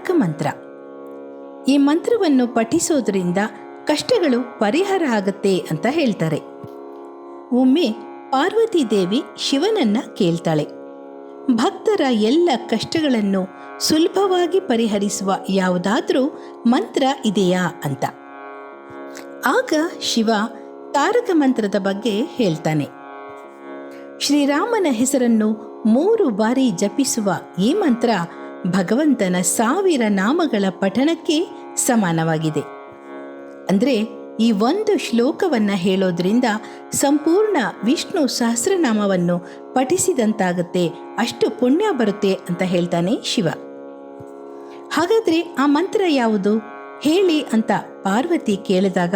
ತಾರಕ ಮಂತ್ರ. ಈ ಮಂತ್ರವನ್ನು ಪಠಿಸೋದ್ರಿಂದ ಕಷ್ಟಗಳು ಪರಿಹಾರ ಆಗುತ್ತೆ ಅಂತ ಹೇಳ್ತಾರೆ. ಒಮ್ಮೆ ಪಾರ್ವತಿ ದೇವಿ ಶಿವನನ್ನ ಕೇಳ್ತಾಳೆ, ಭಕ್ತರ ಎಲ್ಲ ಕಷ್ಟಗಳನ್ನು ಸುಲಭವಾಗಿ ಪರಿಹರಿಸುವ ಯಾವುದಾದ್ರೂ ಮಂತ್ರ ಇದೆಯಾ ಅಂತ. ಆಗ ಶಿವ ತಾರಕ ಮಂತ್ರದ ಬಗ್ಗೆ ಹೇಳ್ತಾನೆ. ಶ್ರೀರಾಮನ ಹೆಸರನ್ನು 3 ಬಾರಿ ಜಪಿಸುವ ಈ ಮಂತ್ರ ಭಗವಂತನ 1000 ನಾಮಗಳ ಪಠಣಕ್ಕೆ ಸಮಾನವಾಗಿದೆ. ಅಂದರೆ ಈ ಒಂದು ಶ್ಲೋಕವನ್ನು ಹೇಳೋದ್ರಿಂದ ಸಂಪೂರ್ಣ ವಿಷ್ಣು ಸಹಸ್ರನಾಮವನ್ನು ಪಠಿಸಿದಂತಾಗುತ್ತೆ, ಅಷ್ಟು ಪುಣ್ಯ ಬರುತ್ತೆ ಅಂತ ಹೇಳ್ತಾನೆ ಶಿವ. ಹಾಗಾದರೆ ಆ ಮಂತ್ರ ಯಾವುದು ಹೇಳಿ ಅಂತ ಪಾರ್ವತಿ ಕೇಳಿದಾಗ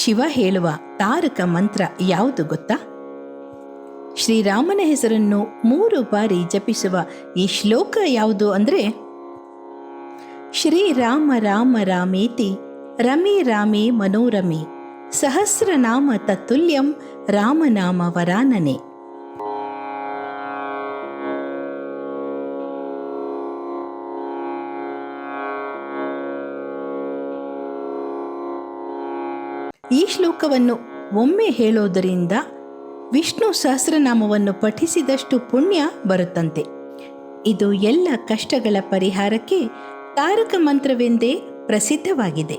ಶಿವ ಹೇಳುವ ತಾರಕ ಮಂತ್ರ ಯಾವುದು ಗೊತ್ತಾ? ಶ್ರೀರಾಮನ ಹೆಸರನ್ನು 3 ಬಾರಿ ಜಪಿಸುವ ಈ ಶ್ಲೋಕ ಯಾವುದು ಅಂದರೆ, ಶ್ರೀರಾಮ ರಾಮ ರಾಮೇತಿ ರಮೇ ರಾಮೇ ಮನೋರಮೆ ಸಹಸ್ರನಾಮ ತತ್ತುಲ್ಯಂ ರಾಮನಾಮ ವರಾನನೆ. ಈ ಶ್ಲೋಕವನ್ನು ಒಮ್ಮೆ ಹೇಳೋದರಿಂದ ವಿಷ್ಣು ಸಹಸ್ರನಾಮವನ್ನು ಪಠಿಸಿದಷ್ಟು ಪುಣ್ಯ ಬರುತ್ತಂತೆ. ಇದು ಎಲ್ಲ ಕಷ್ಟಗಳ ಪರಿಹಾರಕ್ಕೆ ತಾರಕ ಮಂತ್ರವೆಂದೇ ಪ್ರಸಿದ್ಧವಾಗಿದೆ.